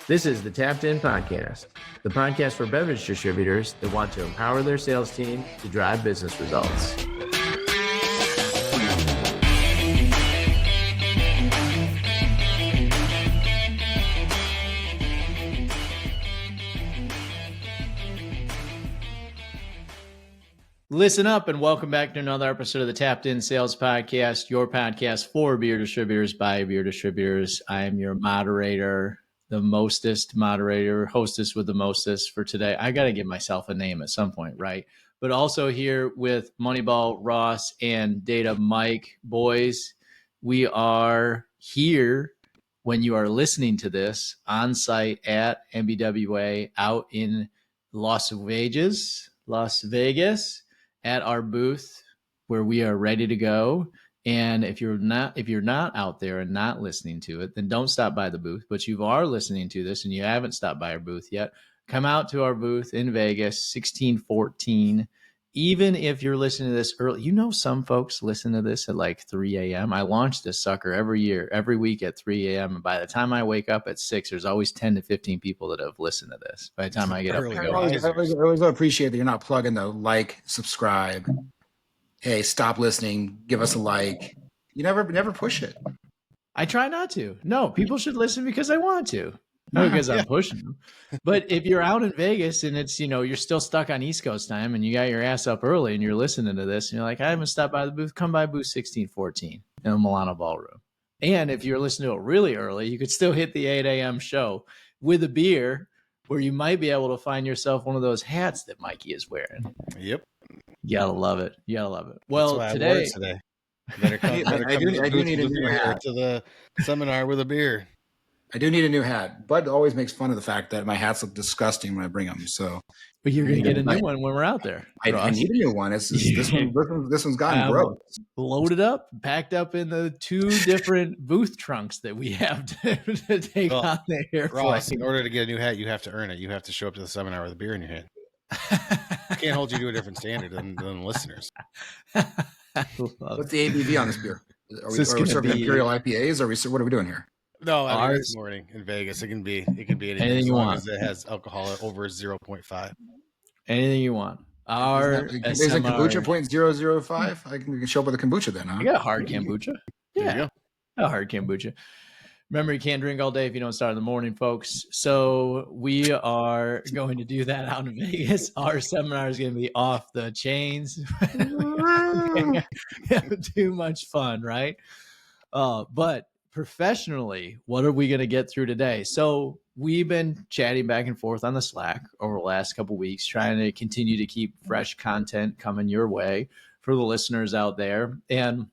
This is the Tapped In Podcast, the podcast for beverage distributors that want to empower their sales team to drive business results. Listen up and welcome back to another episode of the Tapped In Sales Podcast, your podcast for beer distributors by beer distributors. I am your moderator, the mostest moderator, hostess with the mostest for today. I got to give myself a name at some point, right? But also here with Moneyball Ross and Data Mike. Boys, we are here when you are listening to this on site at MBWA out in Las Vegas, at our booth where we are ready to go. And if you're not out there and not listening to it, then don't stop by the booth. But you are listening to this and you haven't stopped by our booth yet, come out to our booth in Vegas, 1614. Even if you're listening to this early, some folks listen to this at like 3 a.m. I launch this sucker every week at 3 a.m. And by the time I wake up at 6, there's always 10 to 15 people that have listened to this. By the time I get up and go. I always appreciate that you're not plugging the like, subscribe. Hey, stop listening. Give us a like. You never push it. I try not to. No, people should listen because I want to. Not because I'm pushing them. But if you're out in Vegas and it's, you're still stuck on East Coast time and you got your ass up early and you're listening to this and you're like, I haven't stopped by the booth, come by booth 1614 in the Milano Ballroom. And if you're listening to it really early, you could still hit the 8 a.m. show with a beer where you might be able to find yourself one of those hats that Mikey is wearing. Yep. You gotta love it. Well, today. Better come I do need a new hat to the seminar with a beer. I do need a new hat. Bud always makes fun of the fact that my hats look disgusting when I bring them. So, but you're gonna get a new one when we're out there. I need a new one. This one's gotten gross. Loaded up, packed up in the 2 different booth trunks that we have to take on the airplane. Ross, in order to get a new hat, you have to earn it. You have to show up to the seminar with a beer in your hand. I can't hold you to a different standard than listeners. What's the ABV on this beer? Are we serving Imperial IPAs? What are we doing here? No, I mean, this morning in Vegas, it can be anything you want. As it has alcohol over 0.5. Anything you want. Is it kombucha 0.005? I can show up with a kombucha then, huh? I got a hard kombucha. Yeah, a hard kombucha. Remember, you can't drink all day if you don't start in the morning, folks. So we are going to do that out in Vegas. Our seminar is going to be off the chains. Too much fun, right? But professionally, what are we going to get through today? So we've been chatting back and forth on the Slack over the last couple of weeks, trying to continue to keep fresh content coming your way for the listeners out there. And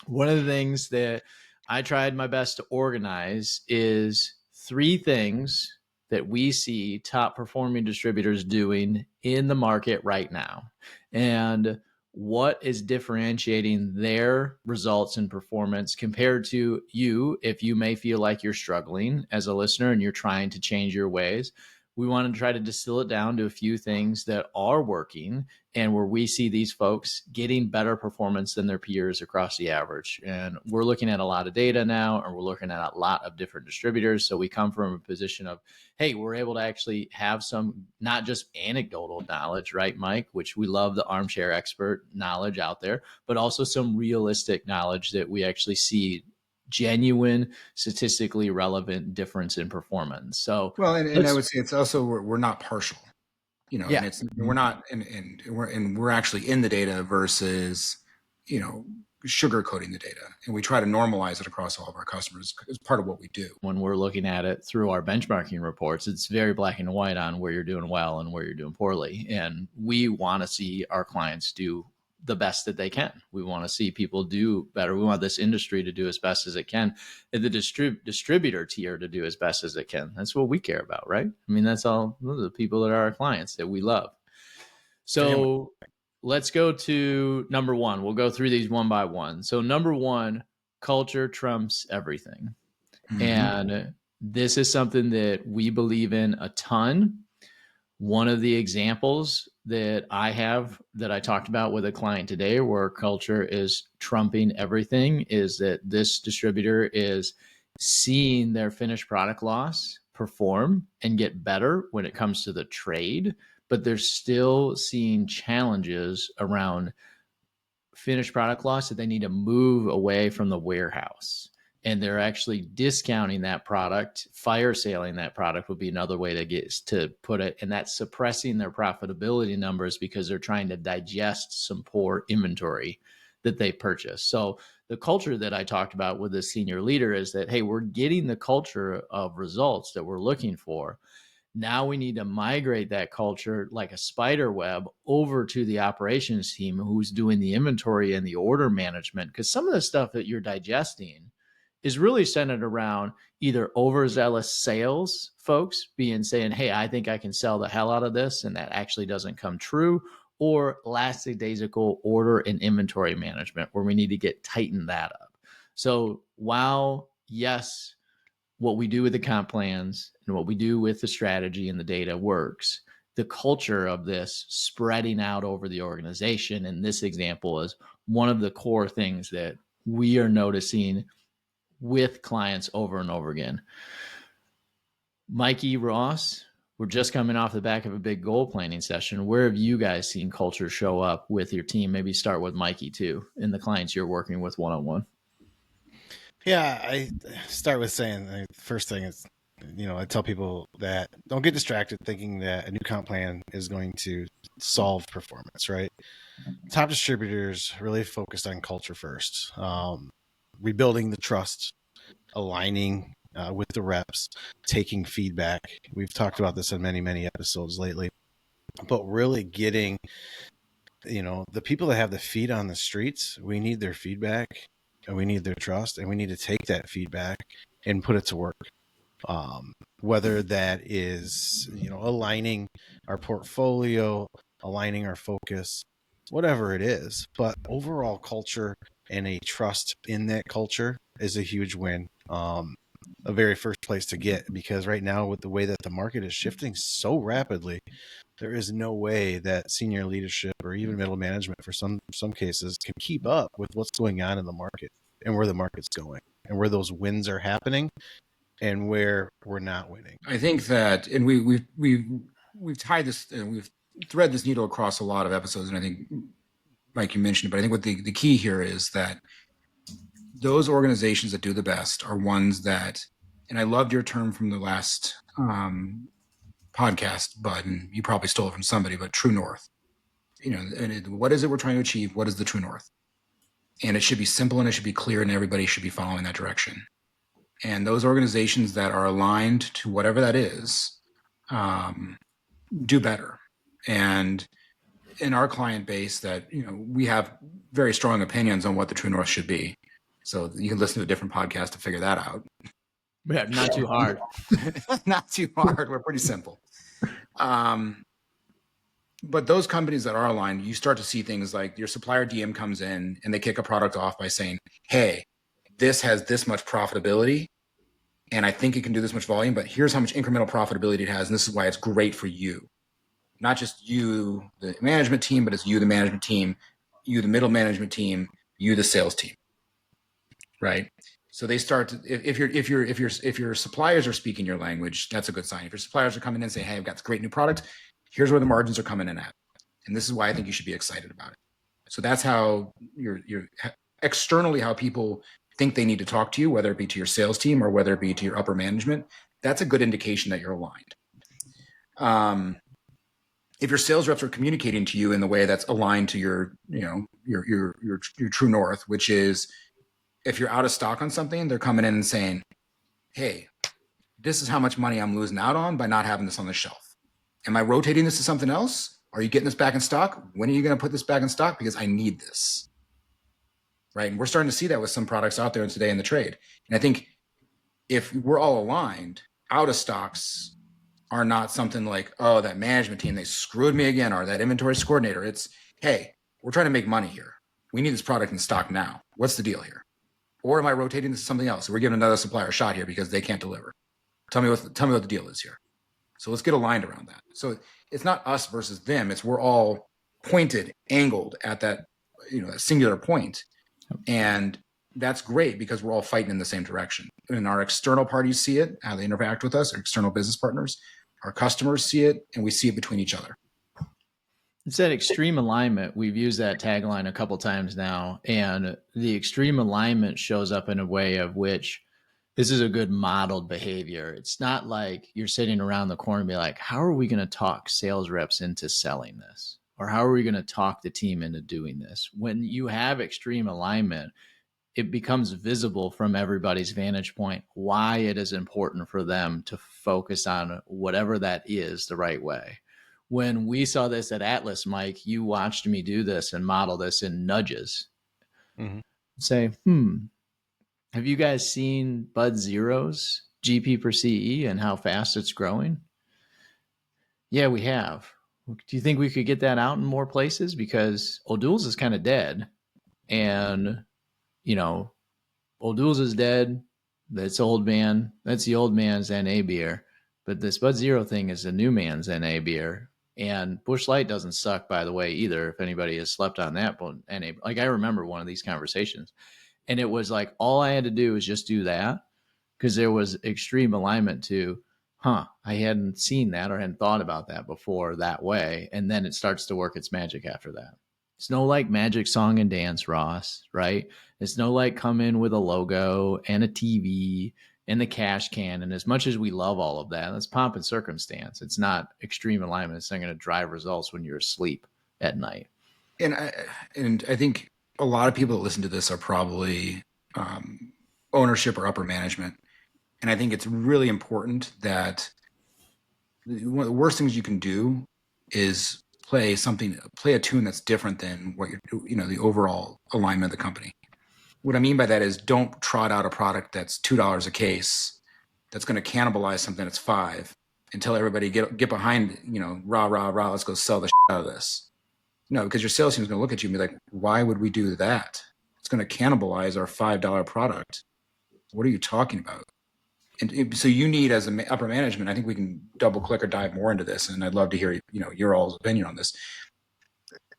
one of the things that I tried my best to organize is 3 things that we see top performing distributors doing in the market right now. And what is differentiating their results and performance compared to you if you may feel like you're struggling as a listener and you're trying to change your ways. We want to try to distill it down to a few things that are working and where we see these folks getting better performance than their peers across the average. And we're looking at a lot of data now, and we're looking at a lot of different distributors. So we come from a position of, hey, we're able to actually have some, not just anecdotal knowledge, right, Mike, which we love the armchair expert knowledge out there, but also some realistic knowledge that we actually see genuine, statistically relevant difference in performance. So, well, and I would say it's also we're not partial, and we're not, and we're actually in the data versus, sugarcoating the data, and we try to normalize it across all of our customers. It's part of what we do. When we're looking at it through our benchmarking reports, it's very black and white on where you're doing well and where you're doing poorly, and we want to see our clients do the best that they can. We want to see people do better. We want this industry to do as best as it can, and the distributor tier to do as best as it can. That's what we care about, right? I mean, those are the people that are our clients that we love. So let's go to number 1. We'll go through these one by one. So number 1, culture trumps everything. Mm-hmm. And this is something that we believe in a ton. One of the examples that I talked about with a client today where culture is trumping everything is that this distributor is seeing their finished product loss perform and get better when it comes to the trade, but they're still seeing challenges around finished product loss that they need to move away from the warehouse. And they're actually discounting that product, fire saling that product would be another way to put it. And that's suppressing their profitability numbers because they're trying to digest some poor inventory that they purchased. So the culture that I talked about with the senior leader is that, hey, we're getting the culture of results that we're looking for. Now we need to migrate that culture like a spider web over to the operations team who's doing the inventory and the order management. Because some of the stuff that you're digesting is really centered around either overzealous sales folks saying, hey, I think I can sell the hell out of this, and that actually doesn't come true, or lackadaisical order and inventory management where we need to tighten that up. So while, yes, what we do with the comp plans and what we do with the strategy and the data works, the culture of this spreading out over the organization in this example is one of the core things that we are noticing with clients over and over again. Mikey, Ross, we're just coming off the back of a big goal planning session. Where have you guys seen culture show up with your team? Maybe start with Mikey too, and the clients you're working with one-on-one. Yeah, I start with saying the first thing is, I tell people that don't get distracted thinking that a new comp plan is going to solve performance, right? Top distributors really focused on culture first, rebuilding the trust, aligning with the reps, taking feedback. We've talked about this in many, many episodes lately, but really getting, the people that have the feet on the streets, we need their feedback. And we need their trust, and we need to take that feedback and put it to work. Whether that is, aligning our portfolio, aligning our focus, whatever it is. But overall culture and a trust in that culture is a huge win. A very first place to get, because right now with the way that the market is shifting so rapidly, there is no way that senior leadership or even middle management for some cases can keep up with what's going on in the market and where the market's going and where those wins are happening and where we're not winning. I think that, and we've tied this and we've thread this needle across a lot of episodes. And I think, like you mentioned, but I think what the key here is that those organizations that do the best are ones that, and I loved your term from the last podcast, Bud, and you probably stole it from somebody, but true north. What is it we're trying to achieve? What is the true north? And it should be simple and it should be clear, and everybody should be following that direction. And those organizations that are aligned to whatever that is do better. And in our client base, that we have very strong opinions on what the true north should be. So you can listen to a different podcast to figure that out. Yeah, not too hard. Not too hard. We're pretty simple. But those companies that are aligned, you start to see things like your supplier DM comes in and they kick a product off by saying, hey, this has this much profitability and I think it can do this much volume, but here's how much incremental profitability it has. And this is why it's great for you. Not just you, the management team, but it's you, the management team, you, the middle management team, you, the sales team. Right. So they start to, if your suppliers are speaking your language, that's a good sign. If your suppliers are coming in and saying, hey, I've got this great new product, here's where the margins are coming in at. And this is why I think you should be excited about it. So that's how you're externally, how people think they need to talk to you, whether it be to your sales team or whether it be to your upper management. That's a good indication that you're aligned. If your sales reps are communicating to you in the way that's aligned to your true north, which is if you're out of stock on something, they're coming in and saying, hey, this is how much money I'm losing out on by not having this on the shelf. Am I rotating this to something else? Are you getting this back in stock? When are you going to put this back in stock? Because I need this. Right. And we're starting to see that with some products out there today in the trade. And I think if we're all aligned, out of stocks are not something like, oh, that management team, they screwed me again, or that inventory coordinator. It's, hey, we're trying to make money here. We need this product in stock now. What's the deal here? Or am I rotating this to something else? We're giving another supplier a shot here because they can't deliver. Tell me what the deal is here. So let's get aligned around that. So it's not us versus them. It's we're all pointed, angled at that, that singular point. And that's great because we're all fighting in the same direction. And our external parties see it, how they interact with us, our external business partners, our customers see it, and we see it between each other. It's that extreme alignment. We've used that tagline a couple times now, and the extreme alignment shows up in a way of which this is a good modeled behavior. It's not like you're sitting around the corner and be like, how are we going to talk sales reps into selling this? Or how are we going to talk the team into doing this? When you have extreme alignment, it becomes visible from everybody's vantage point why it is important for them to focus on whatever that is the right way. When we saw this at Atlas, Mike, you watched me do this and model this in nudges. Mm-hmm. Say, have you guys seen Bud Zero's GP per CE and how fast it's growing? Yeah, we have. Do you think we could get that out in more places? Because O'Doul's is kind of dead. And, you know, O'Doul's is dead. That's old man. That's the old man's NA beer. But this Bud Zero thing is the new man's NA beer. And Busch Light doesn't suck, by the way, either. If anybody has slept on that, NA, like I remember one of these conversations. And it was like, all I had to do was just do that because there was extreme alignment to, I hadn't seen that or hadn't thought about that before that way. And then it starts to work its magic after that. It's no like magic song and dance, Ross, right? It's no like come in with a logo and a TV and the cash can. And as much as we love all of that, that's pomp and circumstance. It's not extreme alignment. It's not going to drive results when you're asleep at night. And I think a lot of people that listen to this are probably ownership or upper management. And I think it's really important that one of the worst things you can do is play a tune that's different than what the overall alignment of the company. What I mean by that is don't trot out a product that's $2 a case that's going to cannibalize something that's $5 and tell everybody get behind, rah, rah, rah, let's go sell the shit out of this. No, because your sales team is going to look at you and be like, why would we do that? It's going to cannibalize our $5 product. What are you talking about? And so you need, as an upper management, I think we can double click or dive more into this. And I'd love to hear, your all's opinion on this.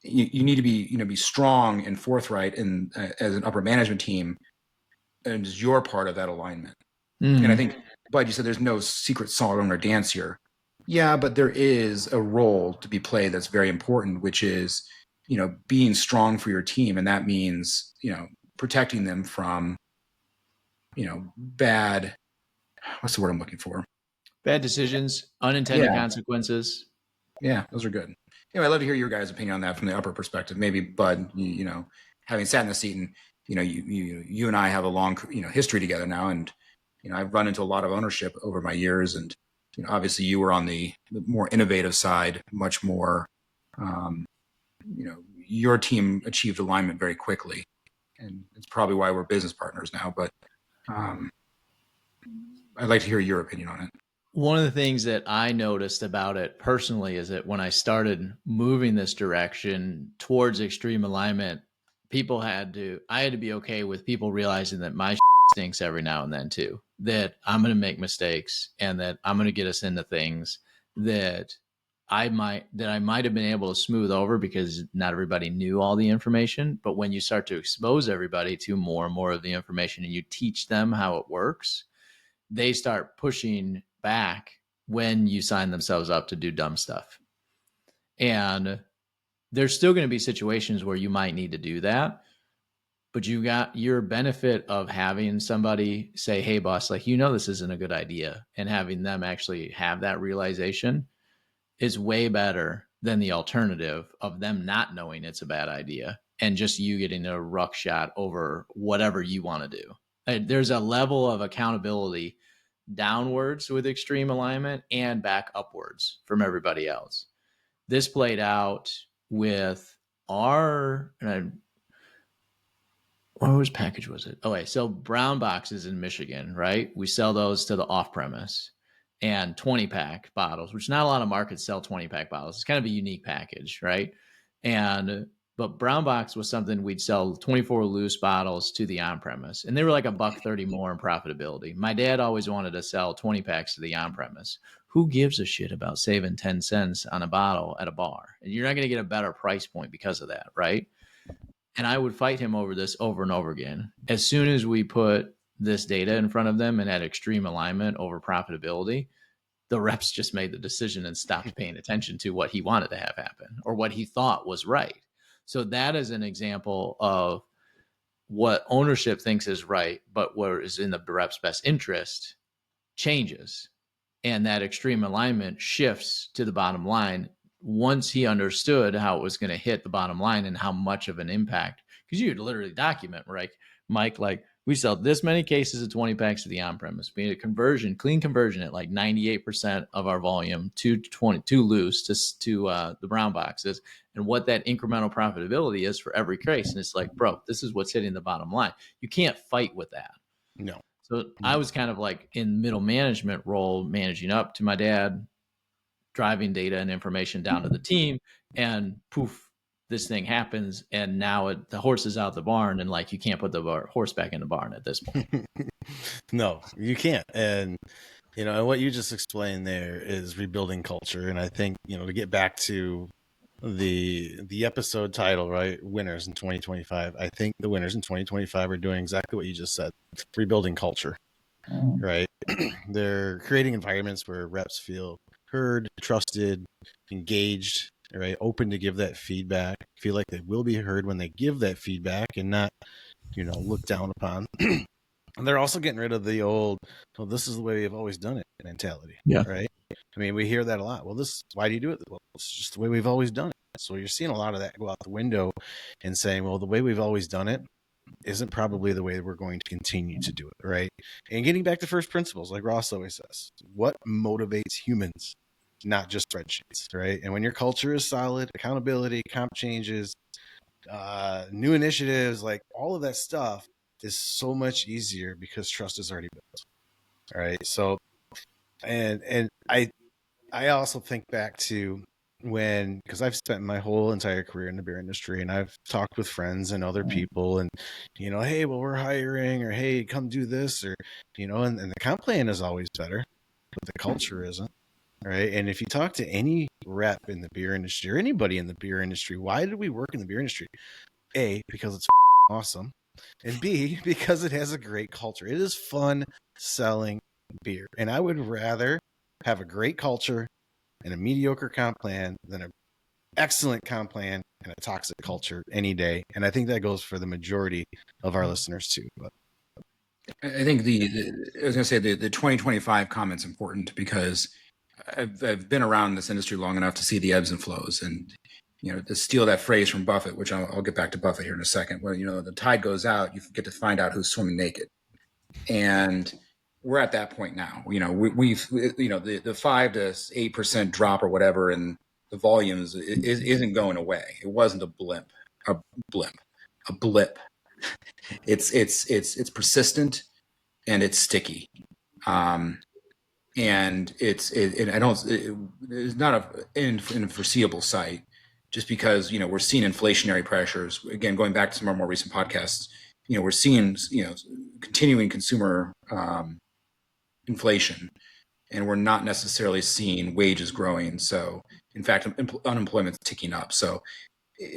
You need to be strong and forthright as an upper management team, and as you're part of that alignment. Mm-hmm. And I think, Bud, you said there's no secret song or dance here. Yeah, but there is a role to be played that's very important, which is, being strong for your team. And that means, protecting them from, bad, what's the word I'm looking for? Bad decisions, unintended consequences. Yeah, those are good. Anyway, I'd love to hear your guys' opinion on that from the upper perspective. Maybe, Bud, having sat in the seat and, you and I have a long, history together now. And, I've run into a lot of ownership over my years. And, obviously you were on the more innovative side, much more, your team achieved alignment very quickly. And it's probably why we're business partners now. But I'd like to hear your opinion on it. One of the things that I noticed about it personally is that when I started moving this direction towards extreme alignment, I had to be okay with people realizing that my stinks every now and then too, that I'm going to make mistakes and that I'm going to get us into things that I might have been able to smooth over because not everybody knew all the information. But when you start to expose everybody to more and more of the information and you teach them how it works, they start pushing back when you sign themselves up to do dumb stuff. And there's still going to be situations where you might need to do that, but you got your benefit of having somebody say, hey boss, like, this isn't a good idea. And having them actually have that realization is way better than the alternative of them not knowing it's a bad idea and just you getting a ruck shot over whatever you want to do. There's a level of accountability downwards with extreme alignment and back upwards from everybody else. This played out with whose package was it? Okay, so brown boxes in Michigan, right? We sell those to the off-premise, and 20-pack bottles, which not a lot of markets sell 20-pack bottles. It's kind of a unique package, right? But brown box was something we'd sell 24 loose bottles to the on-premise, and they were like $1.30 more in profitability. My dad always wanted to sell 20 packs to the on-premise. Who gives a shit about saving 10 cents on a bottle at a bar? And you're not going to get a better price point because of that, right? And I would fight him over this over and over again. As soon as we put this data in front of them and had extreme alignment over profitability, the reps just made the decision and stopped paying attention to what he wanted to have happen or what he thought was right. So that is an example of what ownership thinks is right, but what is in the rep's best interest changes. And that extreme alignment shifts to the bottom line once he understood how it was going to hit the bottom line and how much of an impact, because you would literally document, right, Mike, like we sell this many cases of 20 packs to the on-premise, being a conversion, clean conversion at like 98% of our volume to loose to the brown boxes, and what that incremental profitability is for every case. And it's like, bro, this is what's hitting the bottom line. You can't fight with that. No. So I was kind of like in middle management role, managing up to my dad, driving data and information down to the team, and poof, this thing happens. And now the horse is out the barn, and like, you can't put the horse back in the barn at this point. No, you can't. And, what you just explained there is rebuilding culture. And I think, to get back to the episode title, right? Winners in 2025. I think the winners in 2025 are doing exactly what you just said, rebuilding culture, right? They're creating environments where reps feel heard, trusted, engaged, right? Open to give that feedback, feel like they will be heard when they give that feedback and not, looked down upon. And they're also getting rid of the old, well, this is the way we've always done it mentality. Yeah. Right. I mean, we hear that a lot. Well, why do you do it? Well, it's just the way we've always done it. So you're seeing a lot of that go out the window and saying, well, the way we've always done it isn't probably the way we're going to continue to do it. Right. And getting back to first principles, like Ross always says, what motivates humans, not just spreadsheets. Right. And when your culture is solid, accountability, comp changes, new initiatives, like all of that stuff is so much easier because trust is already built. All right. So, and I also think back to because I've spent my whole entire career in the beer industry, and I've talked with friends and other people, and, hey, well, we're hiring, or, hey, come do this, or, and the comp plan is always better, but the culture isn't. Right. And if you talk to any rep in the beer industry or anybody in the beer industry, why did we work in the beer industry? A, because it's awesome. And B, because it has a great culture. It is fun selling beer. And I would rather have a great culture and a mediocre comp plan than an excellent comp plan and a toxic culture any day. And I think that goes for the majority of our listeners too. But I think I was going to say the 2025 comment's important because I've been around this industry long enough to see the ebbs and flows, and to steal that phrase from Buffett, which I'll get back to Buffett here in a second. Where the tide goes out, you get to find out who's swimming naked, and we're at that point now. We've the 5 to 8% drop or whatever in the volumes isn't going away. It wasn't a blip. It's persistent and it's sticky. And it's not in a foreseeable sight, just because we're seeing inflationary pressures. Again, going back to some of our more recent podcasts, we're seeing continuing consumer inflation, and we're not necessarily seeing wages growing. So, in fact, unemployment's ticking up. So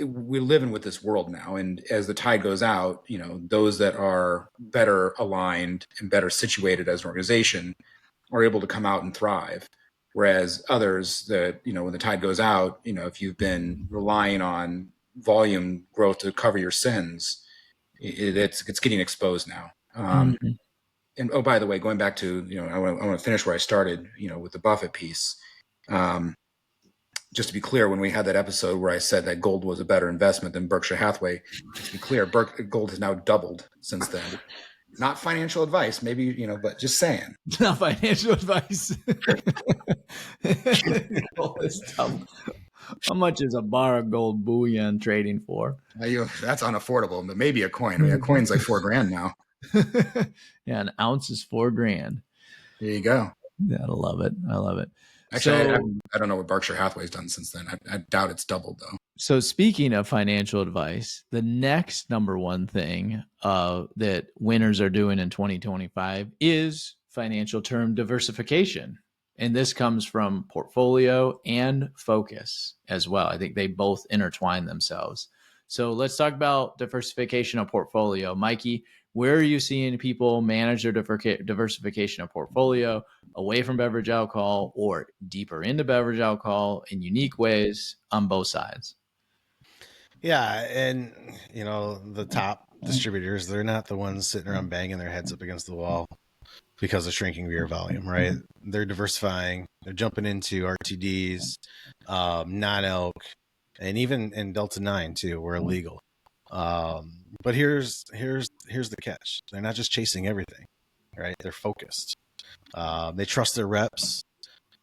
we're living with this world now, and as the tide goes out, those that are better aligned and better situated as an organization are able to come out and thrive. Whereas others that, when the tide goes out, if you've been relying on volume growth to cover your sins, it's getting exposed now. And oh, by the way, going back to, I want to finish where I started, with the Buffett piece. Just to be clear, when we had that episode where I said that gold was a better investment than Berkshire Hathaway, just to be clear, gold has now doubled since then. Not financial advice, maybe, but just saying. Not financial advice. How much is a bar of gold bullion trading for? That's unaffordable, but maybe a coin. I mean, a coin's like $4,000 now. Yeah, an ounce is $4,000. There you go. Yeah, I love it. Actually, I don't know what Berkshire Hathaway's done since then. I doubt it's doubled, though. So speaking of financial advice, the next number one thing that winners are doing in 2025 is financial term diversification. And this comes from portfolio and focus as well. I think they both intertwine themselves. So let's talk about diversification of portfolio. Mikey, where are you seeing people manage their diversification of portfolio away from beverage alcohol or deeper into beverage alcohol in unique ways on both sides? Yeah, and the top distributors, they're not the ones sitting around banging their heads up against the wall because of shrinking beer volume, right? They're diversifying. They're jumping into RTDs, non-elk, and even in Delta 9 too, were illegal. But here's the catch: they're not just chasing everything, right? They're focused. They trust their reps.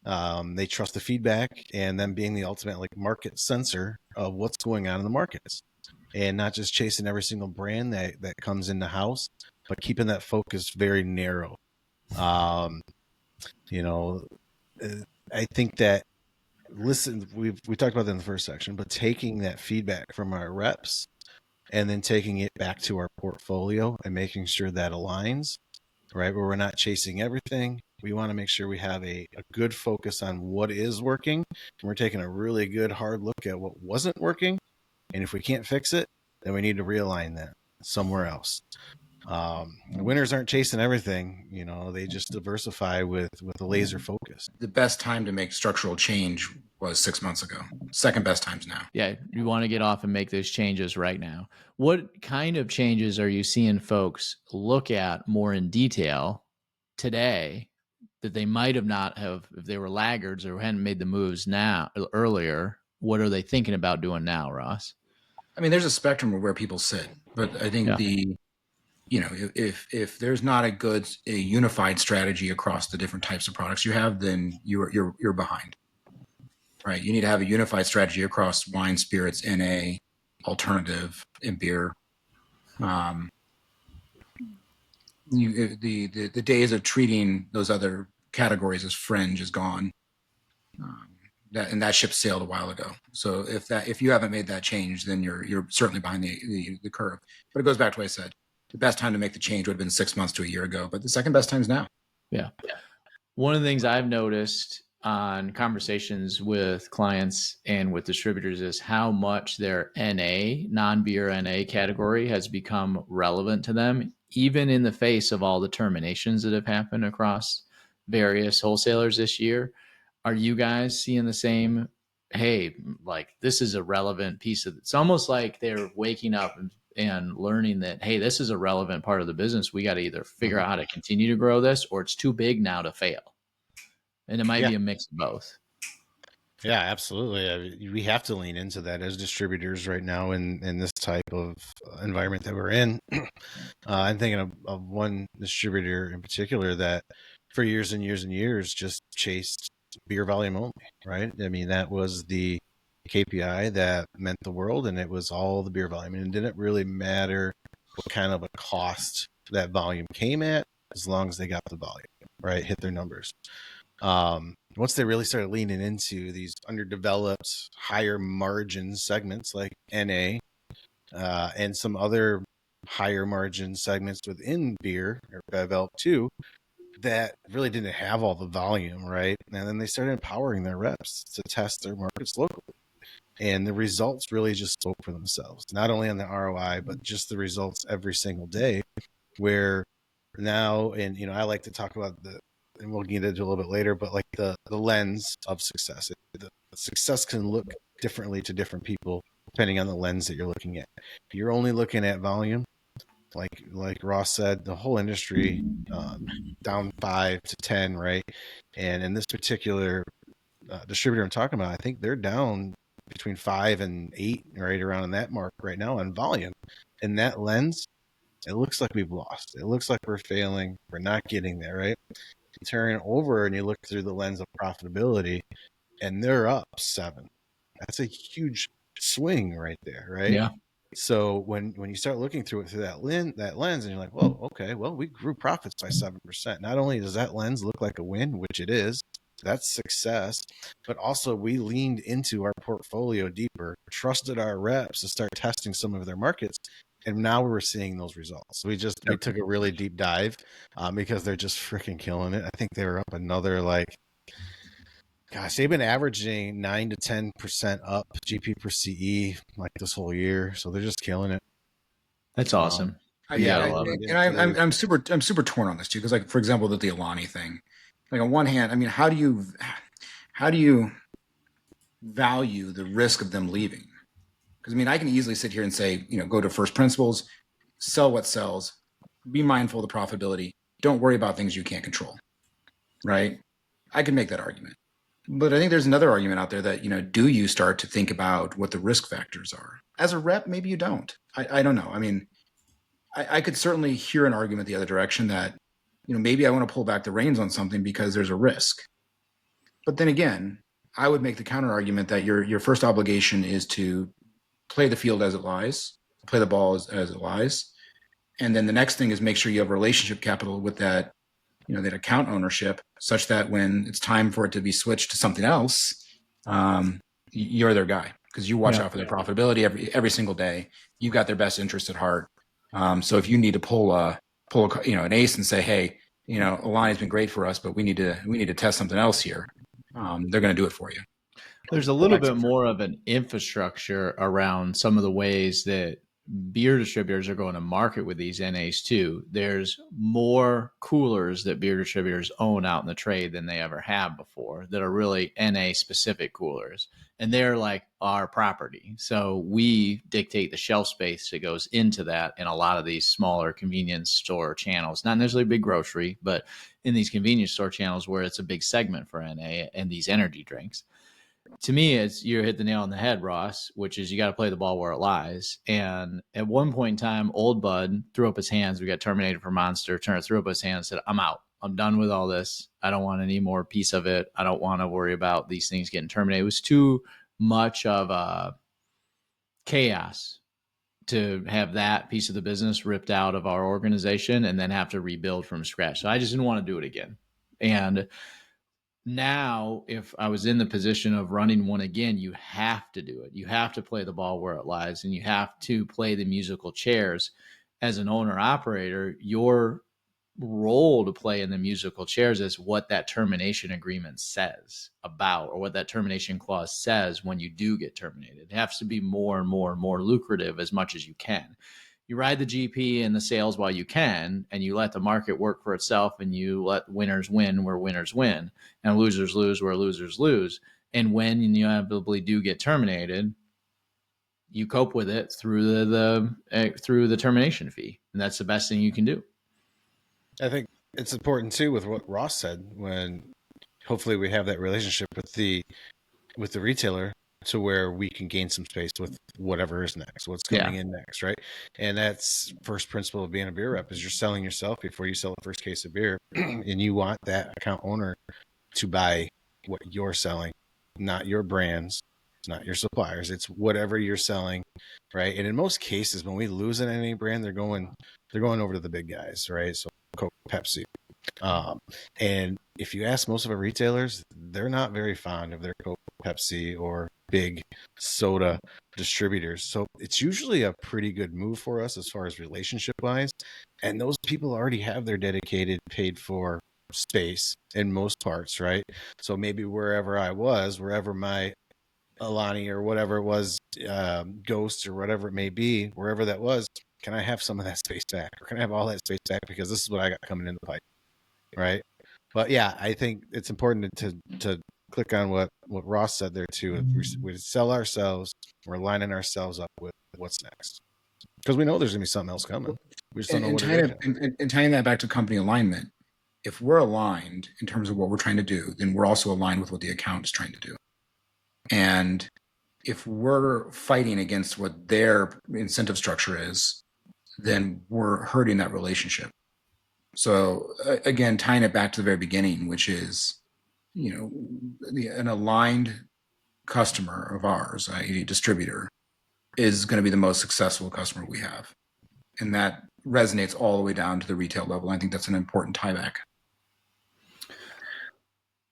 They trust the feedback, and them being the ultimate like market sensor of what's going on in the markets, and not just chasing every single brand that comes in the house, but keeping that focus very narrow. Um, you know, I think that we talked about that in the first section, but taking that feedback from our reps and then taking it back to our portfolio and making sure that aligns, right? Where we're not chasing everything. We want to make sure we have a good focus on what is working. And we're taking a really good hard look at what wasn't working. And if we can't fix it, then we need to realign that somewhere else. The winners aren't chasing everything, they just diversify with a laser focus. The best time to make structural change was 6 months ago. Second best time's now. Yeah, you want to get off and make those changes right now. What kind of changes are you seeing folks look at more in detail today that they might have not have if they were laggards or hadn't made the moves now earlier? What are they thinking about doing now, Ross? I mean, there's a spectrum of where people sit, but I think if there's not a unified strategy across the different types of products you have, then you're behind, right? You need to have a unified strategy across wine, spirits, NA, alternative, and beer. The days of treating those other categories as fringe is gone. That ship sailed a while ago. So if you haven't made that change, then you're certainly behind the curve. But it goes back to what I said. The best time to make the change would have been 6 months to a year ago, but the second best time is now. Yeah. One of the things I've noticed on conversations with clients and with distributors is how much their NA, non-beer NA category has become relevant to them, even in the face of all the terminations that have happened across various wholesalers this year. Are you guys seeing the same? Hey, like this is a relevant piece of it's almost like they're waking up and learning that, hey, this is a relevant part of the business. We got to either figure out how to continue to grow this or it's too big now to fail. And it might be a mix of both. Yeah, absolutely. I mean, we have to lean into that as distributors right now in this type of environment that we're in. I'm thinking of one distributor in particular that for years and years and years just chased beer volume only, right? I mean, that was the KPI that meant the world, and it was all the beer volume. And it didn't really matter what kind of a cost that volume came at, as long as they got the volume, right? Hit their numbers. Once they really started leaning into these underdeveloped, higher margin segments like NA, and some other higher margin segments within beer or Bev too, that really didn't have all the volume, right? And then they started empowering their reps to test their markets locally. And the results really just spoke for themselves, not only on the ROI, but just the results every single day, where now, and I like to talk about and we'll get into it a little bit later, but like the lens of success. The success can look differently to different people depending on the lens that you're looking at. If you're only looking at volume, like Ross said, the whole industry down 5 to 10, right? And in this particular distributor I'm talking about, I think they're down between 5 and 8, right around that mark right now on volume. And that lens, it looks like we've lost. It looks like we're failing. We're not getting there, right? You turn over and you look through the lens of profitability, and they're up 7. That's a huge swing right there, right? Yeah. So when you start looking through it through that lens, and you're like, well, okay, well, we grew profits by 7%. Not only does that lens look like a win, which it is, that's success, but also we leaned into our portfolio deeper, trusted our reps to start testing some of their markets. And now we're seeing those results. We took a really deep dive because they're just freaking killing it. I think they were up another Gosh, they've been averaging 9 to 10% up GP per CE like this whole year, so they're just killing it. That's awesome. I'm super torn on this too, because like for example, the Alani thing. Like on one hand, I mean, how do you value the risk of them leaving? Because I mean, I can easily sit here and say, go to first principles, sell what sells, be mindful of the profitability, don't worry about things you can't control, right? I can make that argument. But I think there's another argument out there that, do you start to think about what the risk factors are? As a rep, maybe you don't. I don't know. I mean, I could certainly hear an argument the other direction that, maybe I want to pull back the reins on something because there's a risk. But then again, I would make the counter argument that your first obligation is to play the field as it lies, play the ball as it lies. And then the next thing is make sure you have relationship capital with that, that account ownership, such that when it's time for it to be switched to something else, you're their guy, because you watch out for their profitability every single day. You've got their best interest at heart. So if you need to pull an ace and say, hey, Alani's been great for us, but we need to test something else here, they're going to do it for you. There's a little bit more of an infrastructure around some of the ways that beer distributors are going to market with these NAs too. There's more coolers that beer distributors own out in the trade than they ever have before that are really NA specific coolers. And they're like our property. So we dictate the shelf space that goes into that in a lot of these smaller convenience store channels, not necessarily big grocery, but in these convenience store channels where it's a big segment for NA and these energy drinks. To me, it's you hit the nail on the head, Ross, which is you got to play the ball where it lies. And at one point in time, Old Bud threw up his hands. We got terminated for Monster. Turner threw up his hands and said, I'm out. I'm done with all this. I don't want any more piece of it. I don't want to worry about these things getting terminated. It was too much of a chaos to have that piece of the business ripped out of our organization and then have to rebuild from scratch. So I just didn't want to do it again. And now, if I was in the position of running one again, you have to do it. You have to play the ball where it lies, and you have to play the musical chairs. As an owner operator, your role to play in the musical chairs is what that termination agreement says about, or what that termination clause says when you do get terminated. It has to be more and more and more lucrative as much as you can. You ride the GP and the sales while you can, and you let the market work for itself, and you let winners win where winners win and losers lose where losers lose. And when you inevitably do get terminated, you cope with it through the termination fee. And that's the best thing you can do. I think it's important too with what Ross said, when hopefully we have that relationship with the retailer to where we can gain some space with whatever is next, what's coming in next, right? And that's first principle of being a beer rep is you're selling yourself before you sell the first case of beer. And you want that account owner to buy what you're selling, not your brands, not your suppliers. It's whatever you're selling, right? And in most cases, when we lose in any brand, they're going over to the big guys, right? So Coke, Pepsi. And if you ask most of our retailers, they're not very fond of their Coke, Pepsi, or big soda distributors. So it's usually a pretty good move for us as far as relationship wise. And those people already have their dedicated, paid for space in most parts, right? So maybe wherever my Alani or whatever it was, Ghost or whatever it may be, wherever that was, can I have some of that space back? Or can I have all that space back because this is what I got coming in the pipe, right? But yeah, I think it's important to click on what Ross said there too. If we sell ourselves, we're lining ourselves up with what's next, because we know there's gonna be something else coming. We just don't know what it is. And tying that back to company alignment, if we're aligned in terms of what we're trying to do, then we're also aligned with what the account is trying to do. And if we're fighting against what their incentive structure is, then we're hurting that relationship. So again, tying it back to the very beginning, which is, an aligned customer of ours, a distributor, is going to be the most successful customer we have. And that resonates all the way down to the retail level. I think that's an important tie back.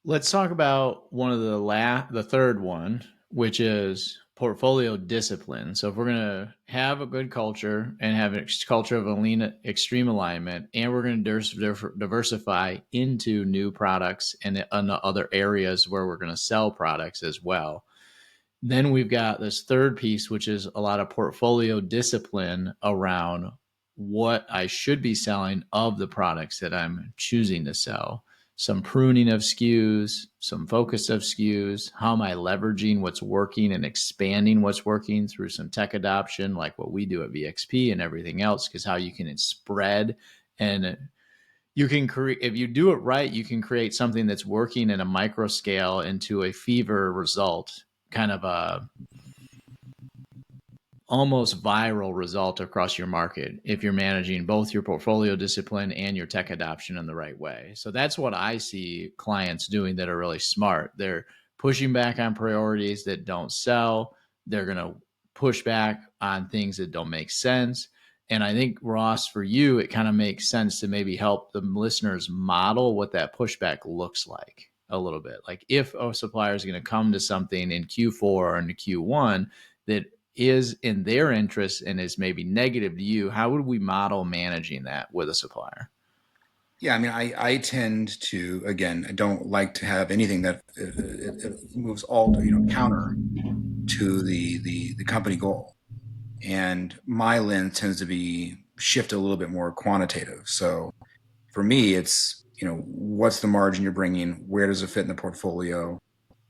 Let's talk about one of the third one, which is portfolio discipline. So if we're going to have a good culture and have a culture of a lean extreme alignment, and we're going to diversify into new products and other areas where we're going to sell products as well, then we've got this third piece, which is a lot of portfolio discipline around what I should be selling of the products that I'm choosing to sell. Some pruning of SKUs, some focus of SKUs. How am I leveraging what's working and expanding what's working through some tech adoption, like what we do at VXP and everything else, because how you can spread and you can create, if you do it right, you can create something that's working in a micro scale into a fever result, kind of a almost viral result across your market if you're managing both your portfolio discipline and your tech adoption in the right way. So that's what I see clients doing that are really smart. They're pushing back on priorities that don't sell. They're going to push back on things that don't make sense. And I think, Ross, for you, it kind of makes sense to maybe help the listeners model what that pushback looks like a little bit. Like if a supplier is going to come to something in Q4 or in Q1 that is in their interest and is maybe negative to you, how would we model managing that with a supplier? Yeah, I mean, I tend to, again, I don't like to have anything that it moves all, counter to the company goal. And my lens tends to be shift a little bit more quantitative. So for me, it's, what's the margin you're bringing? Where does it fit in the portfolio?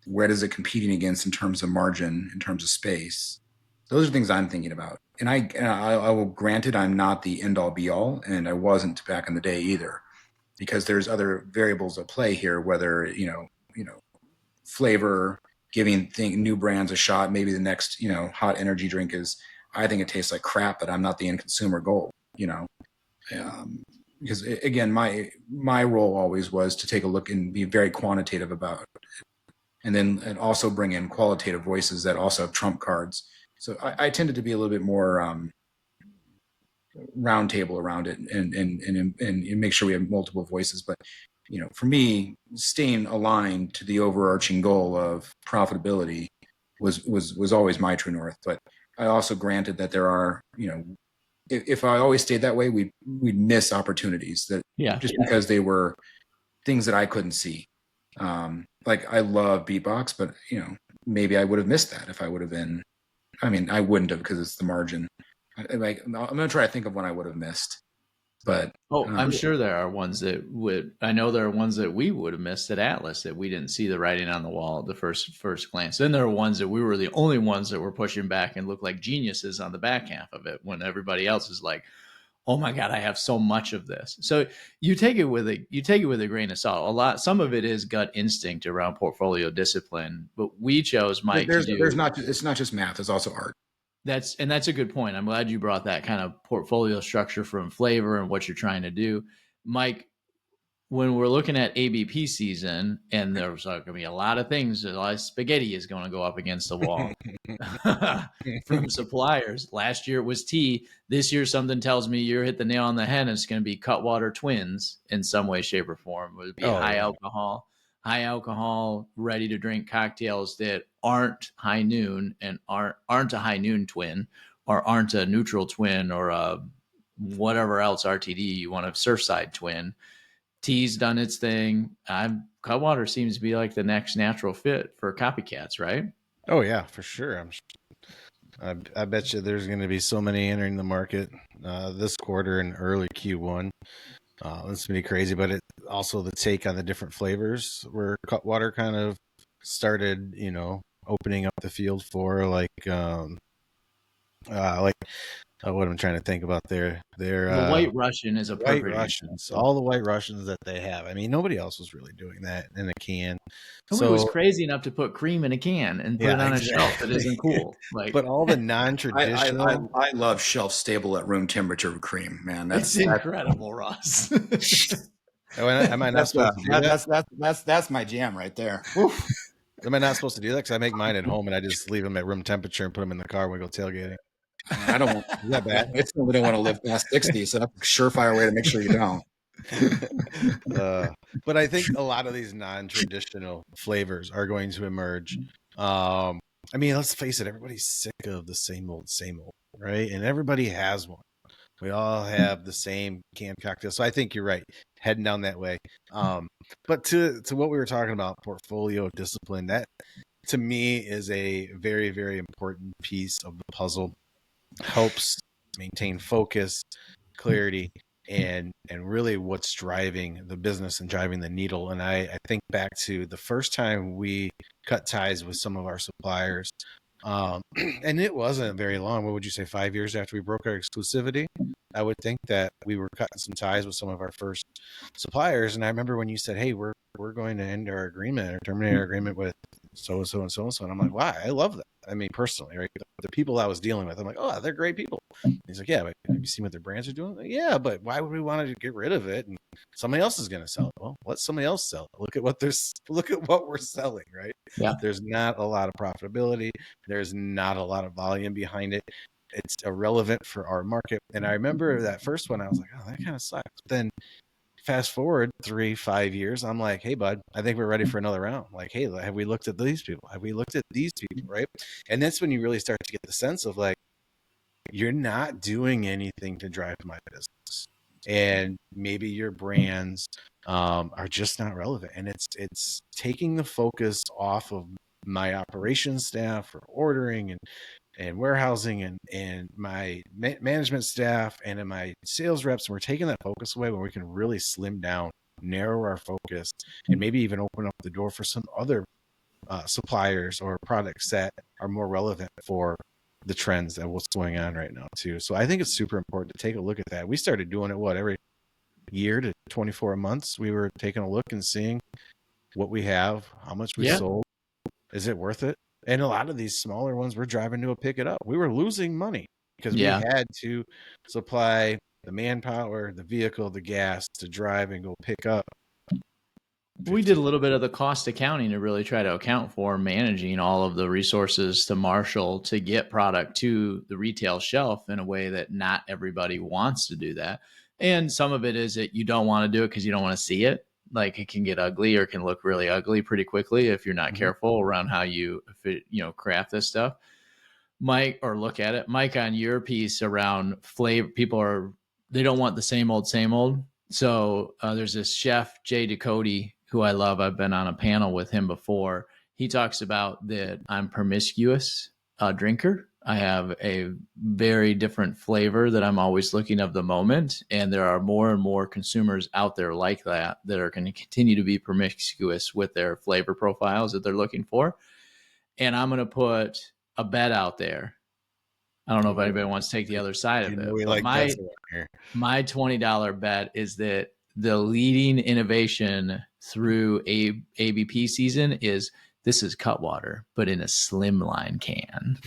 Where does it competing against in terms of margin, in terms of space? Those are things I'm thinking about. And I will, granted, I'm not the end all be all, and I wasn't back in the day either, because there's other variables at play here, whether, flavor, giving new brands a shot. Maybe the next, hot energy drink is, I think it tastes like crap, but I'm not the end consumer goal, because again, my role always was to take a look and be very quantitative about it. And also bring in qualitative voices that also have trump cards. So I tended to be a little bit more round table around it and make sure we have multiple voices. But, for me, staying aligned to the overarching goal of profitability was always my true north. But I also granted that there are, if I always stayed that way, we'd miss opportunities because they were things that I couldn't see. Like I love beatbox, but maybe I would have missed that if I would have been. I mean, I wouldn't have, because it's the margin. I'm gonna try to think of one I would have missed, but I'm sure there are ones that would. I know there are ones that we would have missed at Atlas that we didn't see the writing on the wall at the first glance. Then there are ones that we were the only ones that were pushing back and looked like geniuses on the back half of it, when everybody else is like, oh my God, I have so much of this. So you take it with a grain of salt. Some of it is gut instinct around portfolio discipline, but we chose, Mike. It's not just math; it's also art. That's a good point. I'm glad you brought that kind of portfolio structure from flavor and what you're trying to do, Mike. When we're looking at ABP season, and there's going to be a lot of things, a lot of spaghetti is going to go up against the wall from suppliers. Last year it was tea. This year something tells me you're hit the nail on the head, and it's going to be Cutwater Twins in some way, shape, or form. It would be high alcohol, ready to drink cocktails that aren't high noon and aren't a high noon twin, or aren't a neutral twin, or a whatever else RTD you want, a Surfside twin. Tea's done its thing. Cutwater seems to be like the next natural fit for copycats, right? Oh yeah, for sure. I bet you there's going to be so many entering the market this quarter and early Q1. It's going to be crazy, but also the take on the different flavors where Cutwater kind of started, opening up the field for, like what I'm trying to think about there. The White Russian is a perfect White Russians. All the White Russians that they have. I mean, nobody else was really doing that in a can. Nobody was crazy enough to put cream in a can and put it on a shelf that isn't cool. But all the non-traditional. I love shelf stable at room temperature cream, man. That's incredible, Ross. Am I not supposed to do that? That's my jam right there. Am I not supposed to do that? Because I make mine at home and I just leave them at room temperature and put them in the car when we go tailgating. I don't want that bad. I certainly don't want to live past 60, so that's a surefire way to make sure you don't. But I think a lot of these non-traditional flavors are going to emerge. I mean, let's face it, everybody's sick of the same old, right? And everybody has one. We all have the same canned cocktail. So I think you're right, heading down that way. But to what we were talking about, portfolio discipline, that to me is a very, very important piece of the puzzle. Helps maintain focus, clarity, and really what's driving the business and driving the needle. And I think back to the first time we cut ties with some of our suppliers, and it wasn't very long. What would you say, 5 years after we broke our exclusivity? I would think that we were cutting some ties with some of our first suppliers. And I remember when you said, "Hey, we're going to end our agreement or terminate our agreement with so and so and so and so," and I'm like, "Wow, I love that." I mean, personally, right? The people I was dealing with, I'm like, "Oh, they're great people." And he's like, "Yeah, but have you seen what their brands are doing?" Like, yeah, but why would we want to get rid of it? And somebody else is going to sell it. Well, let somebody else sell it. Look at what we're selling, right? Yeah. There's not a lot of profitability. There's not a lot of volume behind it. It's irrelevant for our market. And I remember that first one, I was like, "Oh, that kind of sucks." But then fast forward 3-5 years, I'm like, "Hey, bud, I think we're ready for another round." Like, "Hey, have we looked at these people? Have we looked at these people?" Right? And that's when you really start to get the sense of like, you're not doing anything to drive my business, and maybe your brands are just not relevant. And it's taking the focus off of my operations staff for ordering and warehousing and my management staff and in my sales reps. And we're taking that focus away when we can really slim down, narrow our focus, and maybe even open up the door for some other suppliers or products that are more relevant for the trends and what's going on right now too. So I think it's super important to take a look at that. We started doing it, every year to 24 months, we were taking a look and seeing what we have, how much we sold. Is it worth it? And a lot of these smaller ones, we're driving to pick it up. We were losing money because we had to supply the manpower, the vehicle, the gas to drive and go pick up. We did a little bit of the cost accounting to really try to account for managing all of the resources to marshal to get product to the retail shelf in a way that not everybody wants to do that. And some of it is that you don't want to do it because you don't want to see it. Like it can get ugly or can look really ugly pretty quickly if you're not careful around how you craft this stuff. Mike, or look at it, Mike, on your piece around flavor, they don't want the same old, same old. So there's this chef, Jay Ducote, who I love. I've been on a panel with him before. He talks about that I'm promiscuous drinker. I have a very different flavor that I'm always looking of the moment. And there are more and more consumers out there like that are going to continue to be promiscuous with their flavor profiles that they're looking for. And I'm going to put a bet out there. I don't know if anybody wants to take the other side of it. But my $20 bet is that the leading innovation through ABP season is this is Cutwater, but in a slimline can.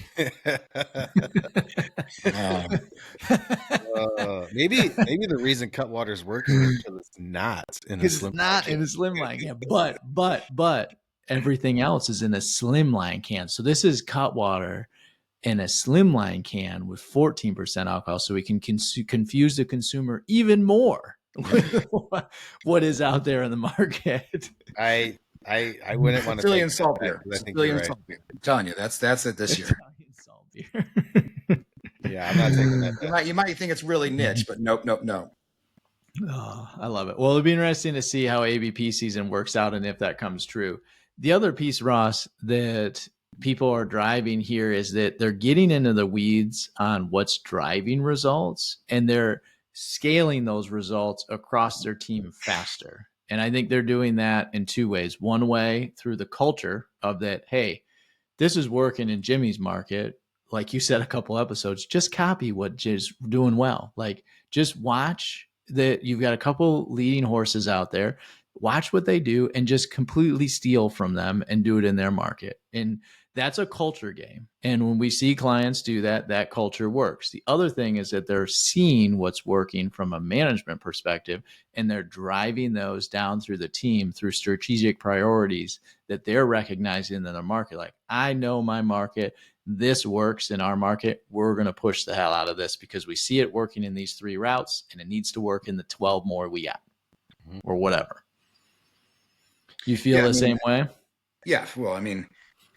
Maybe the reason Cutwater is working is because it's not in a slimline can. But everything else is in a slimline can. So this is Cutwater in a slimline can with 14% alcohol, so we can confuse the consumer even more with what is out there in the market. I wouldn't want to Brazilian salt beer. Brazilian salt beer. I'm telling you, that's it this year. Salt beer. Yeah, I'm not taking that. You might think it's really niche, but nope. Oh, I love it. Well, it'll be interesting to see how ABP season works out and if that comes true. The other piece, Ross, that people are driving here is that they're getting into the weeds on what's driving results, and they're scaling those results across their team faster. And I think they're doing that in two ways. One way through the culture of that, hey, this is working in Jimmy's market. Like you said a couple episodes, just copy what is doing well. Like just watch that you've got a couple leading horses out there. Watch what they do and just completely steal from them and do it in their market. And that's a culture game. And when we see clients do that, that culture works. The other thing is that they're seeing what's working from a management perspective, and they're driving those down through the team through strategic priorities that they're recognizing in their market. Like, I know my market. This works in our market. We're going to push the hell out of this because we see it working in these 3 routes, and it needs to work in the 12 more we got or whatever. You feel the same way? Yeah. Well, I mean,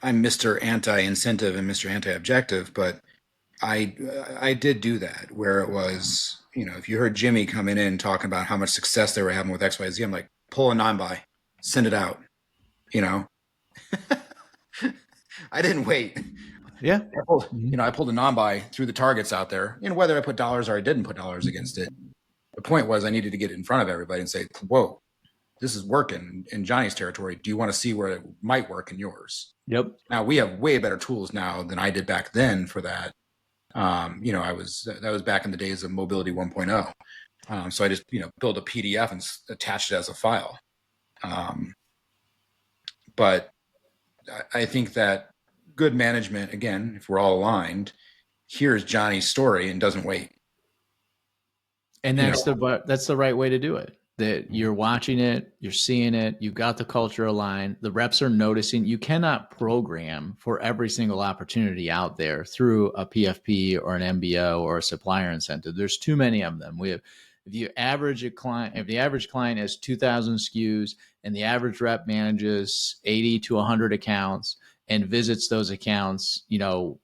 I'm Mr. Anti-incentive and Mr. Anti-objective, but I did do that where it was, if you heard Jimmy coming in talking about how much success they were having with XYZ, I'm like, pull a non-buy, send it out. I didn't wait. Yeah. I pulled a non-buy through the targets out there, whether I put dollars or I didn't put dollars against it. The point was I needed to get it in front of everybody and say, whoa, this is working in Johnny's territory. Do you want to see where it might work in yours? Yep. Now we have way better tools now than I did back then for that. That was back in the days of Mobility 1.0. So I just, built a PDF and attached it as a file. But I think that good management, again, if we're all aligned, hears Johnny's story and doesn't wait. And that's the right way to do it. That you're watching it, you're seeing it, you've got the culture aligned, the reps are noticing. You cannot program for every single opportunity out there through a PFP or an MBO or a supplier incentive. There's too many of them. If the average client has 2,000 SKUs and the average rep manages 80 to 100 accounts and visits those accounts,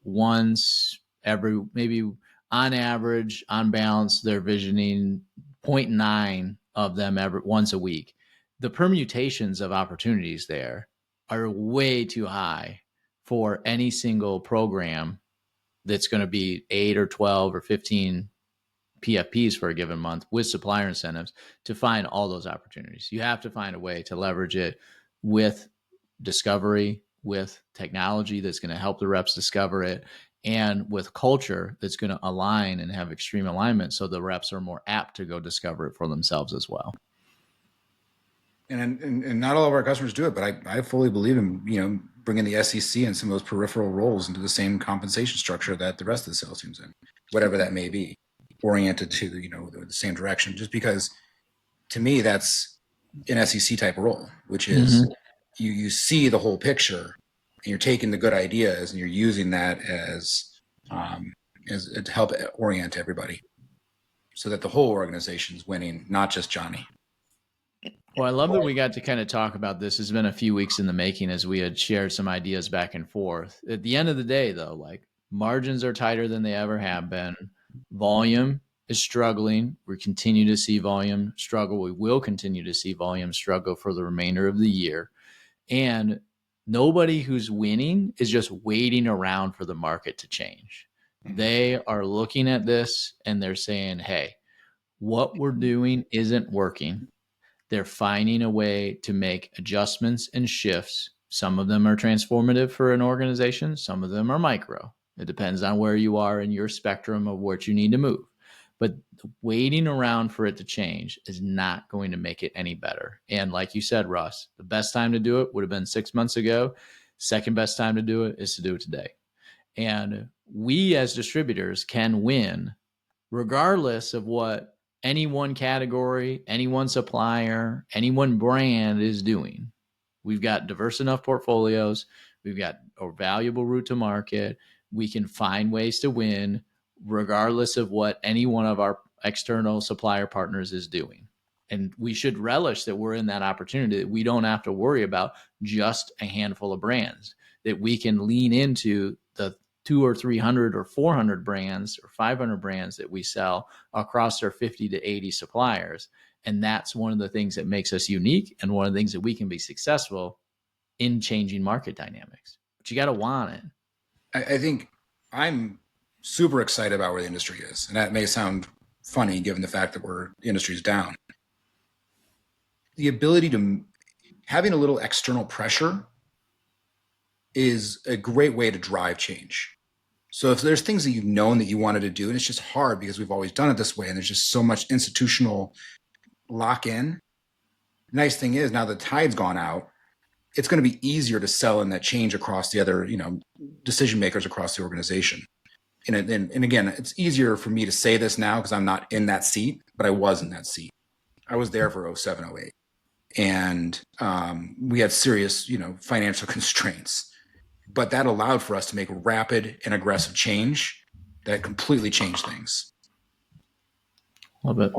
once every, maybe on average, on balance, they're visioning 0.9 of them once a week. The permutations of opportunities there are way too high for any single program that's going to be 8 or 12 or 15 PFPs for a given month with supplier incentives to find all those opportunities. You have to find a way to leverage it with discovery, with technology that's going to help the reps discover it, and with culture that's going to align and have extreme alignment so the reps are more apt to go discover it for themselves as well. And not all of our customers do it, but I fully believe in, bringing the SEC and some of those peripheral roles into the same compensation structure that the rest of the sales team's in, whatever that may be, oriented to, the same direction. Just because to me, that's an SEC type of role, which is you see the whole picture and you're taking the good ideas and you're using that as to help orient everybody so that the whole organization is winning, not just Johnny. Well, I love that we got to kind of talk about this. It's been a few weeks in the making as we had shared some ideas back and forth. At the end of the day, though, margins are tighter than they ever have been. Volume is struggling. We continue to see volume struggle. We will continue to see volume struggle for the remainder of the year. And nobody who's winning is just waiting around for the market to change. They are looking at this and they're saying, hey, what we're doing isn't working. They're finding a way to make adjustments and shifts. Some of them are transformative for an organization. Some of them are micro. It depends on where you are in your spectrum of what you need to move. But waiting around for it to change is not going to make it any better. And like you said, Russ, the best time to do it would have been 6 months ago. Second best time to do it is to do it today. And we as distributors can win regardless of what any one category, any one supplier, any one brand is doing. We've got diverse enough portfolios. We've got a valuable route to market. We can find ways to win regardless of what any one of our external supplier partners is doing. And we should relish that we're in that opportunity, that we don't have to worry about just a handful of brands, that we can lean into the 200 or 300 or 400 brands or 500 brands that we sell across our 50 to 80 suppliers. And that's one of the things that makes us unique and one of the things that we can be successful in changing market dynamics. But you got to want it. I think I'm super excited about where the industry is. And that may sound funny given the fact that the industry's down. The ability to having a little external pressure is a great way to drive change. So if there's things that you've known that you wanted to do, and it's just hard because we've always done it this way, and there's just so much institutional lock-in. Nice thing is now the tide's gone out, it's going to be easier to sell in that change across the other, decision makers across the organization. And again, it's easier for me to say this now because I'm not in that seat, but I was in that seat. I was there for 07, 08. And we had serious, financial constraints. But that allowed for us to make rapid and aggressive change that completely changed things. Love it.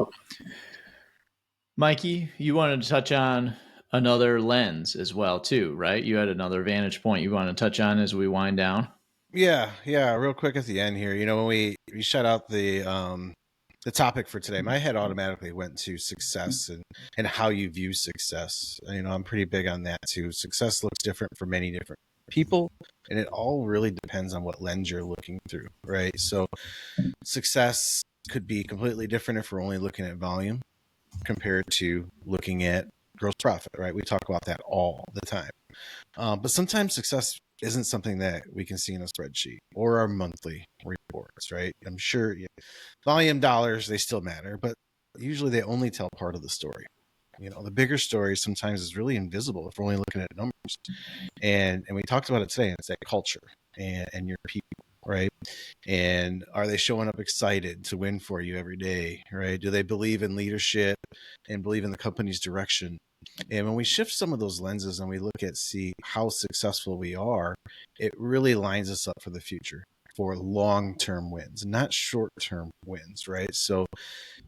Mikey, you wanted to touch on another lens as well too, right? You had another vantage point you want to touch on as we wind down. Yeah. Real quick at the end here, when we shut out the topic for today, my head automatically went to success and how you view success. I'm pretty big on that too. Success looks different for many different people, and it all really depends on what lens you're looking through, right? So success could be completely different if we're only looking at volume compared to looking at gross profit, right? We talk about that all the time. But sometimes success isn't something that we can see in a spreadsheet or our monthly reports, right? I'm sure volume dollars, they still matter, but usually they only tell part of the story. The bigger story sometimes is really invisible if we're only looking at numbers. And we talked about it today, and it's that culture and your people, right? And are they showing up excited to win for you every day, right? Do they believe in leadership and believe in the company's direction? And when we shift some of those lenses and we look at see how successful we are, it really lines us up for the future for long-term wins, not short-term wins, right? So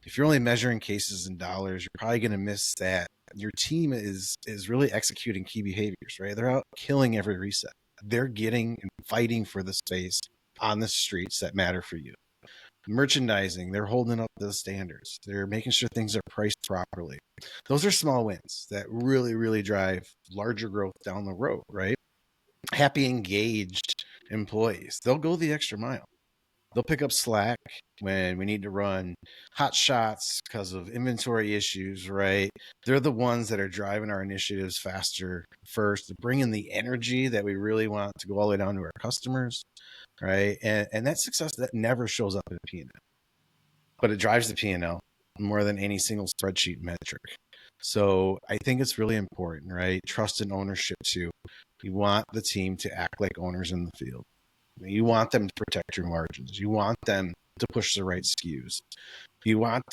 if you're only measuring cases in dollars, you're probably going to miss that your team is really executing key behaviors, right? They're out killing every reset. They're getting and fighting for the space on the streets that matter for you. Merchandising, they're holding up the standards. They're making sure things are priced properly. Those are small wins that really, really drive larger growth down the road, right? Happy, engaged employees, they'll go the extra mile. They'll pick up slack when we need to run hot shots because of inventory issues, right? They're the ones that are driving our initiatives faster first, bringing the energy that we really want to go all the way down to our customers, right? And that success that never shows up in a P&L, but it drives the P&L more than any single spreadsheet metric. So I think it's really important, right? Trust and ownership too. You want the team to act like owners in the field. You want them to protect your margins. You want them to push the right SKUs. You want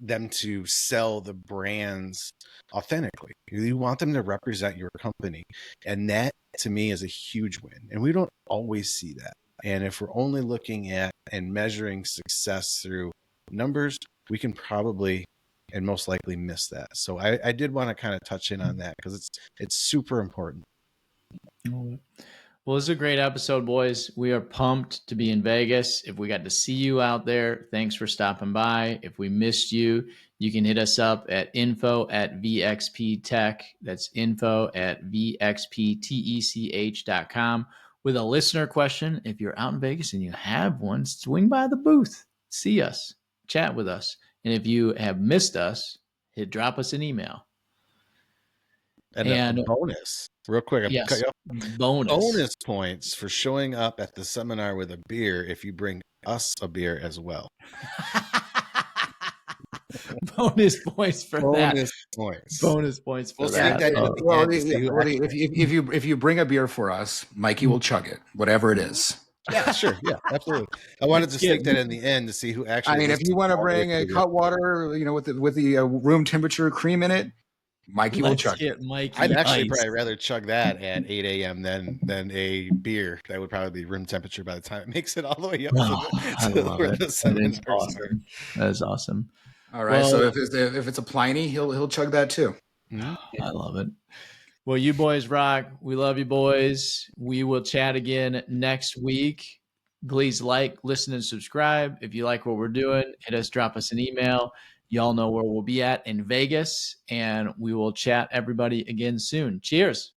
them to sell the brands authentically. You want them to represent your company. And that, to me, is a huge win. And we don't always see that. And if we're only looking at and measuring success through numbers, we can probably and most likely miss that. So I did want to kind of touch in on that because it's super important. Well, this is a great episode, boys. We are pumped to be in Vegas. If we got to see you out there, thanks for stopping by. If we missed you, you can hit us up at info@vxptech. That's info@vxptech.com with a listener question. If you're out in Vegas and you have one, swing by the booth, see us, chat with us. And if you have missed us, drop us an email. And a bonus, real quick. Yes, bonus points for showing up at the seminar with a beer if you bring us a beer as well. Bonus points for that. Bonus points for that. If you bring a beer for us, Mikey will chug it, whatever it is. Yeah, sure. Yeah, absolutely. I wanted to stick that in the end to see who actually. I mean, if you want to bring a hot water, with the room temperature cream in it, Mikey will chug it. I'd actually probably rather chug that at 8 a.m. than a beer that would probably be room temperature by the time it makes it all the way up. That is awesome. All right. Well, so if it's a Pliny, he'll chug that too. I love it. Well, you boys rock. We love you, boys. We will chat again next week. Please like, listen, and subscribe. If you like what we're doing, drop us an email. Y'all know where we'll be at in Vegas, and we will chat everybody again soon. Cheers.